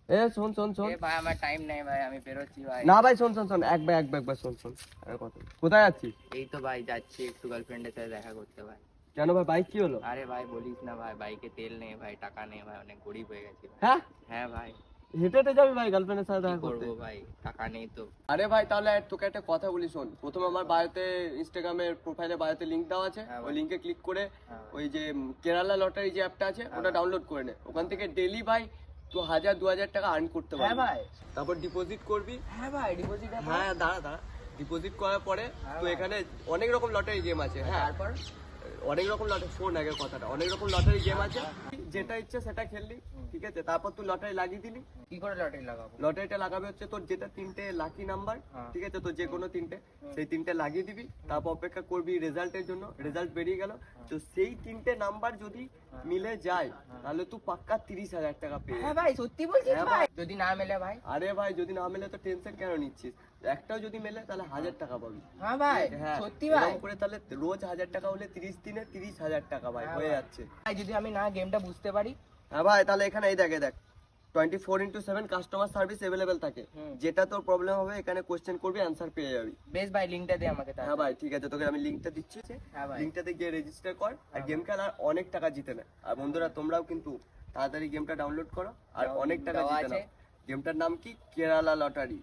এ শোন শোন শোন, এ ভাই আমার টাইম নেই ভাই, আমি বেরোচ্ছি ভাই। না ভাই শোন শোন শোন, এক ব্যাগ শোন শোন। আরে কথা, কোথায় যাচ্ছিস? এই তো ভাই যাচ্ছি একটু গার্লফ্রেন্ডের সাথে দেখা করতে ভাই। কেন ভাই, বাইক কি হলো? আরে ভাই বলিস না ভাই, বাইকে তেল নেই ভাই, টাকা নেই ভাই, অনেক গরিব হয়ে গেছি ভাই। হ্যাঁ, হ্যাঁ ভাই। হেঁটে হেঁটে যাবি ভাই গার্লফ্রেন্ডের সাথে কি দেখা করতে? করবো ভাই, টাকা নেই তো। আরে ভাই তাহলে তোকে একটা কথা বলি শোন, প্রথমে আমার বায়োতে, ইনস্টাগ্রামের প্রোফাইলে বায়োতে লিংক দেওয়া আছে, হ্যাঁ ওই ভাই। লিংকে ক্লিক করে হ্যাঁ ভাই। ওই যে কেরালা লটারি যে অ্যাপটা আছে ওটা ভাই। ডাউনলোড করে নে। ওখান থেকে ডেলি ভাই তুই 1000-2000 টাকা আর্ন করতে হ্যাঁ পারবি। ভাই। তারপর ডিপোজিট করবি। হ্যাঁ ভাই, ডিপোজিট। হ্যাঁ দাঁড়া দাঁড়া, ডিপোজিট করার পরে তো ভাই। এখানে অনেক রকম লটারি গেম আছে। হ্যাঁ, তারপর অনেক রকম লটারি, শোন আগে কথাটা, অনেক রকম লটারি গেম আছে, যেটা ইচ্ছে সেটা খেললি, ঠিক আছে? তারপর তুই লটারি লাগিয়ে দিলি। কি করে লটারি লাগাবো? লটারিটা লাগাবে হচ্ছে তোর যেটা 3টে লাকি নাম্বার, হ্যাঁ। ঠিক আছে? তো যে কোনো 3টে, সেই 3টে লাগিয়ে দিবি, তারপর অপেক্ষা করবি রেজাল্টের জন্য। রেজাল্ট বেরিয়ে গেল, তো সেই 3টে নাম্বার যদি মিলে যায় তাহলে তুই পাক্কা 30,000 টাকা পেয়ে হ্যাঁ যাবি। ভাই, সত্যি বলছিস হ্যাঁ ভাই? ভাই। যদি না মেলে ভাই? আরে ভাই যদি না মেলে তো টেনশন কেন নিচ্ছিস? একটাও যদি মেলে তাহলে 1000 টাকা পাবি। হ্যাঁ ভাই, হ্যাঁ, সত্যি ভাই? এরকম করে তাহলে রোজ 1000 টাকা হলে 30 দিনে 30,000 টাকা ভাই হ্যাঁ হয়ে ভাই। যাচ্ছে। ভাই যদি আমি না গেমটা বুঝতে পারি? হ্যাঁ ভাই, তাহলে এখানে এই দেখ 24x7 কাস্টমার সার্ভিস অ্যাভেলেবেল থাকে। হুম। যেটা তোর প্রবলেম হবে এখানে কোশ্চেন করবি, অ্যান্সার পেয়ে যাবি। বেশ ভাই, লিংকটা দে আমাকে হ্যাঁ তাহলে। ভাই ঠিক আছে, তোকে আমি লিংকটা দিচ্ছি। হ্যাঁ ভাই। লিংকটাতে গিয়ে রেজিস্টার কর, আর হ্যাঁ গেম খেল, আর অনেক টাকা জিতে নে। আর বন্ধুরা তোমরাও কিন্তু তাড়াতাড়ি গেমটা ডাউনলোড করো আর দেওয়া- অনেক টাকা দেওয়া জিতে আছে। নাও। গেমটার নাম কি? কেরালা লটারি।